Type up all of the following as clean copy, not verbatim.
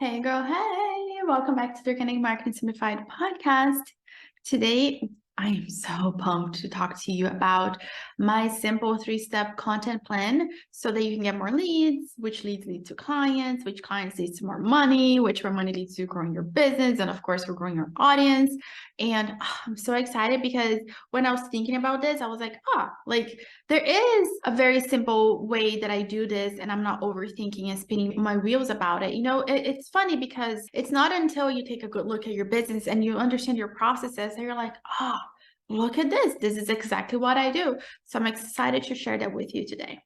Hey girl, hey, welcome back to the Organic Marketing Simplified podcast. Today, I am so pumped to talk to you about my simple 3-step content plan so that you can get more leads, which leads lead to clients, which clients leads to more money, which more money leads to growing your business, and of course, we're growing your audience. And I'm so excited because when I was thinking about this, I was like, there is a very simple way that I do this, and I'm not overthinking and spinning my wheels about it. It's funny because it's not until you take a good look at your business and you understand your processes that you're like, look at this. This is exactly what I do. So I'm excited to share that with you today.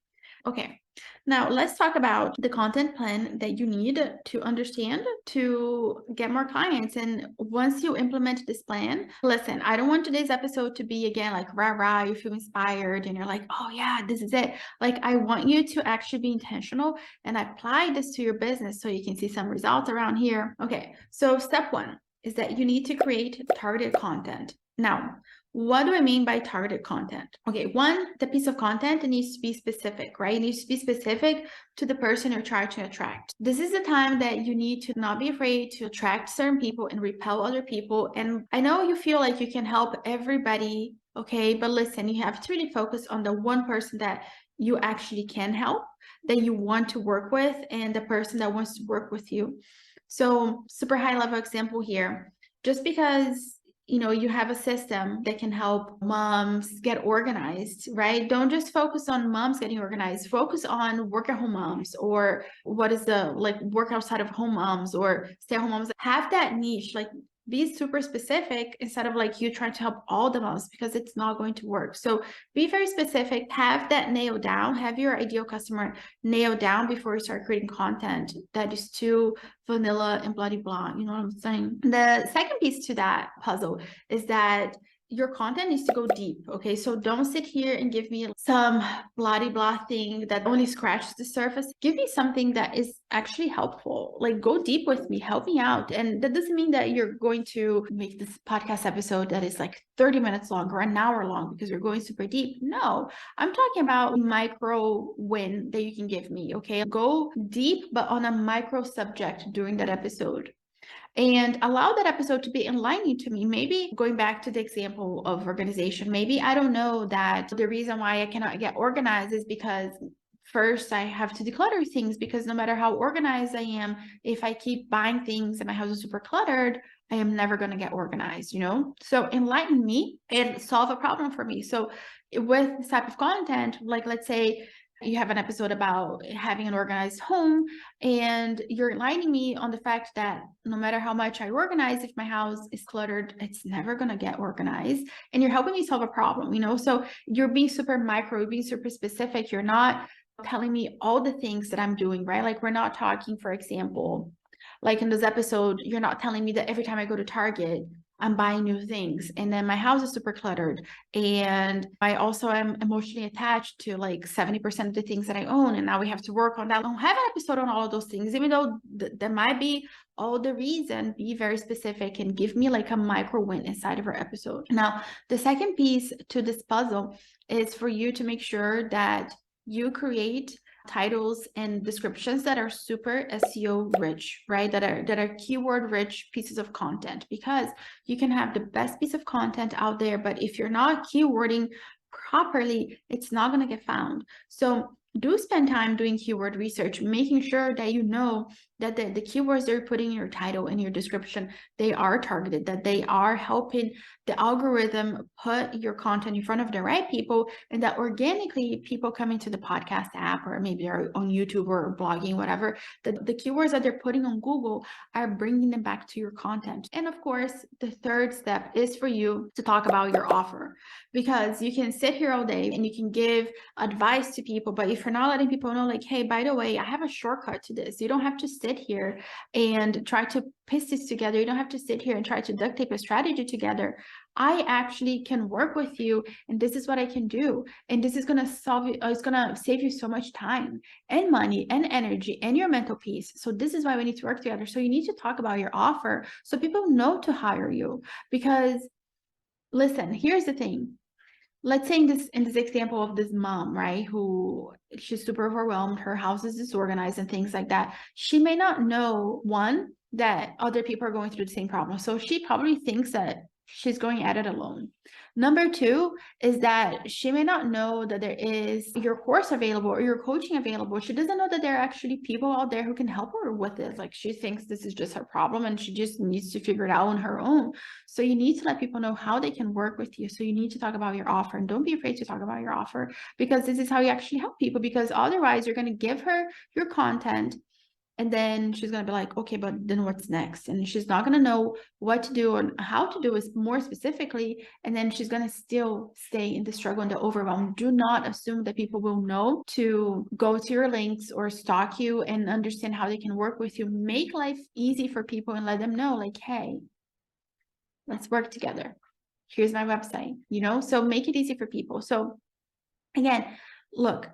Okay, now let's talk about the content plan that you need to understand to get more clients. And once you implement this plan, listen, I don't want today's episode to be again like rah, you feel inspired and you're like, oh yeah, this is it. Like I want you to actually be intentional and apply this to your business so you can see some results around here. Okay, so step 1 is that you need to create targeted content. Now, what do I mean by targeted content? Okay, one, the piece of content needs to be specific, right? It needs to be specific to the person you're trying to attract. This is the time that you need to not be afraid to attract certain people and repel other people. And I know you feel like you can help everybody, okay? But listen, you have to really focus on the one person that you actually can help, that you want to work with, and the person that wants to work with you. So super high level example here. Just because you have a system that can help moms get organized, right? Don't just focus on moms getting organized. Focus on work at home moms, or what is the like work outside of home moms or stay at home moms. Have that niche, like be super specific instead of like you trying to help all the moms, because it's not going to work. So be very specific, have that nailed down, have your ideal customer nailed down before you start creating content that is too vanilla and bloody blah. You know what I'm saying? The second piece to that puzzle is that your content needs to go deep. Okay, so don't sit here and give me some bloody blah thing that only scratches the surface. Give me something that is actually helpful. Like go deep with me, help me out. And that doesn't mean that you're going to make this podcast episode that is like 30 minutes long or an hour long because you're going super deep. No, I'm talking about micro win that you can give me. Okay, go deep, but on a micro subject during that episode. And allow that episode to be enlightening to me. Maybe going back to the example of organization, maybe I don't know that the reason why I cannot get organized is because first I have to declutter things, because no matter how organized I am, if I keep buying things and my house is super cluttered, I am never going to get organized, So enlighten me and solve a problem for me. So with this type of content, like let's say you have an episode about having an organized home, and you're enlightening me on the fact that no matter how much I organize, if my house is cluttered, it's never going to get organized. And you're helping me solve a problem, So you're being super micro, you're being super specific. You're not telling me all the things that I'm doing, right? Like we're not talking, for example, like in this episode, you're not telling me that every time I go to Target, I'm buying new things, and then my house is super cluttered, and I also am emotionally attached to like 70% of the things that I own, and now we have to work on that. I don't have an episode on all of those things, even though that might be all the reason. Be very specific and give me like a micro win inside of our episode. Now, the second piece to this puzzle is for you to make sure that you create titles and descriptions that are super SEO rich, right? That are keyword rich pieces of content, because you can have the best piece of content out there, but if you're not keywording properly, it's not going to get found. So do spend time doing keyword research, making sure that you know that the keywords they're putting in your title and your description, they are targeted, that they are helping the algorithm put your content in front of the right people, and that organically people coming to the podcast app, or maybe they're on YouTube or blogging, whatever, that the keywords that they're putting on Google are bringing them back to your content. And of course, the third step is for you to talk about your offer, because you can sit here all day and you can give advice to people, but if you're not letting people know, like, hey, by the way, I have a shortcut to this. You don't have to sit here and try to piece this together. You don't have to sit here and try to duct tape a strategy together. I actually can work with you, and this is what I can do. And this is going to solve you. It's going to save you so much time and money and energy and your mental peace. So this is why we need to work together. So you need to talk about your offer so people know to hire you. Because listen, here's the thing. let's say in this example of this mom, right, who she's super overwhelmed, her house is disorganized and things like that. She may not know, one, that other people are going through the same problem. So she probably thinks that she's going at it alone. Number two is that she may not know that there is your course available or your coaching available. She doesn't know that there are actually people out there who can help her with this. Like, she thinks this is just her problem and she just needs to figure it out on her own. So you need to let people know how they can work with you. So you need to talk about your offer, and don't be afraid to talk about your offer, because this is how you actually help people. Because otherwise you're going to give her your content and then she's going to be like, okay, but then what's next? And she's not going to know what to do or how to do it more specifically. And then she's going to still stay in the struggle and the overwhelm. Do not assume that people will know to go to your links or stalk you and understand how they can work with you. Make life easy for people and let them know, like, hey, let's work together. Here's my website, so make it easy for people. So again, look,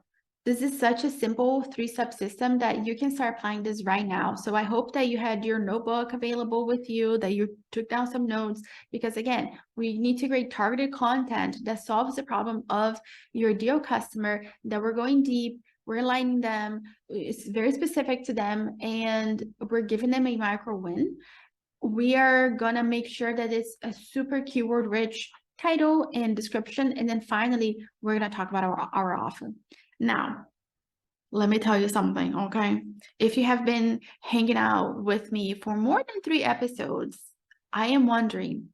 this is such a simple 3-step system that you can start applying this right now. So I hope that you had your notebook available with you, that you took down some notes, because again, we need to create targeted content that solves the problem of your ideal customer, that we're going deep, we're aligning them, it's very specific to them, and we're giving them a micro win. We are gonna make sure that it's a super keyword rich title and description. And then finally, we're gonna talk about our offer. Now, let me tell you something, okay? If you have been hanging out with me for more than 3 episodes, I am wondering,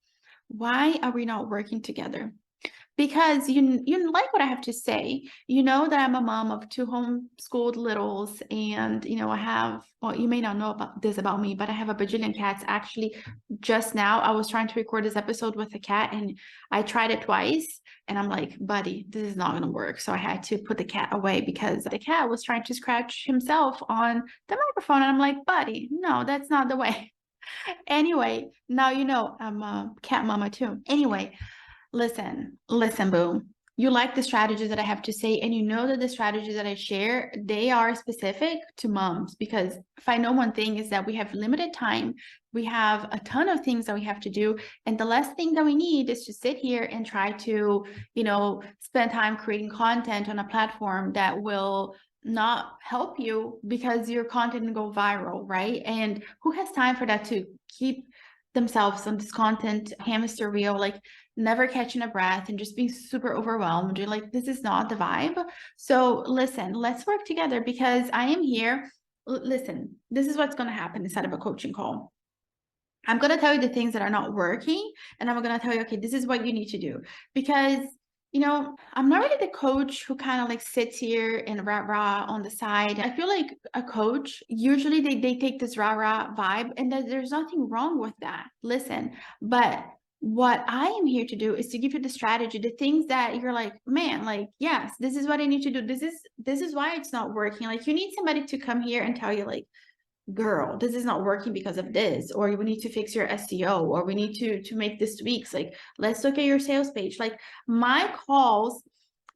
why are we not working together? Because you like what I have to say. You know that I'm a mom of 2 homeschooled littles, and I have, well, you may not know about this about me, but I have a bajillion cats. Actually, just now I was trying to record this episode with a cat, and I tried it twice, and I'm like, buddy, this is not gonna work. So I had to put the cat away because the cat was trying to scratch himself on the microphone, and I'm like, buddy, no, that's not the way. Anyway, now I'm a cat mama too. Anyway, listen, boo. You like the strategies that I have to say, and you know that the strategies that I share, they are specific to moms, because if I know one thing is that we have limited time, we have a ton of things that we have to do, and the last thing that we need is to sit here and try to, spend time creating content on a platform that will not help you because your content will go viral, right? And who has time for that, to keep themselves on this content hamster wheel, like never catching a breath and just being super overwhelmed? You're like, this is not the vibe. So listen, let's work together, because I am here. Listen, this is what's going to happen inside of a coaching call. I'm going to tell you the things that are not working, and I'm going to tell you, okay, this is what you need to do. Because I'm not really the coach who kind of like sits here and rah-rah on the side. I feel like a coach, usually they take this rah-rah vibe, and there's nothing wrong with that. Listen, but what I am here to do is to give you the strategy, the things that you're like, man, like, yes, this is what I need to do. This is why it's not working. Like, you need somebody to come here and tell you, like, girl, this is not working because of this, or we need to fix your SEO, or we need to make this tweaks. Like, let's look at your sales page. Like, my calls,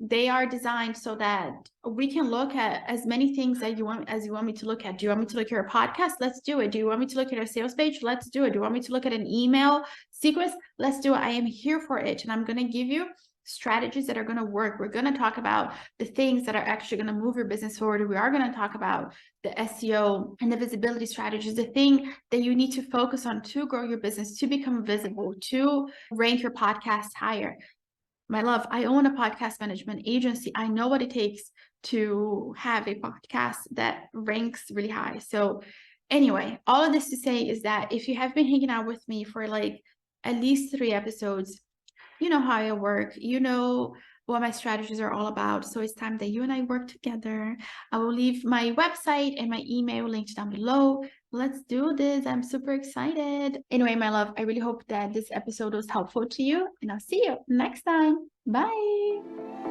they are designed so that we can look at as many things that you want me to look at. Do you want me to look at your podcast? Let's do it. Do you want me to look at your sales page? Let's do it. Do you want me to look at an email sequence? Let's do it. I am here for it, and I'm going to give you strategies that are going to work. We're going to talk about the things that are actually going to move your business forward. We are going to talk about the SEO and the visibility strategies, the thing that you need to focus on to grow your business, to become visible, to rank your podcast higher. My love, I own a podcast management agency. I know what it takes to have a podcast that ranks really high. So anyway, all of this to say is that if you have been hanging out with me for like at least 3 episodes, you know how I work, you know what my strategies are all about. So it's time that you and I work together. I will leave my website and my email linked down below. Let's do this. I'm super excited. Anyway, my love, I really hope that this episode was helpful to you, and I'll see you next time. Bye.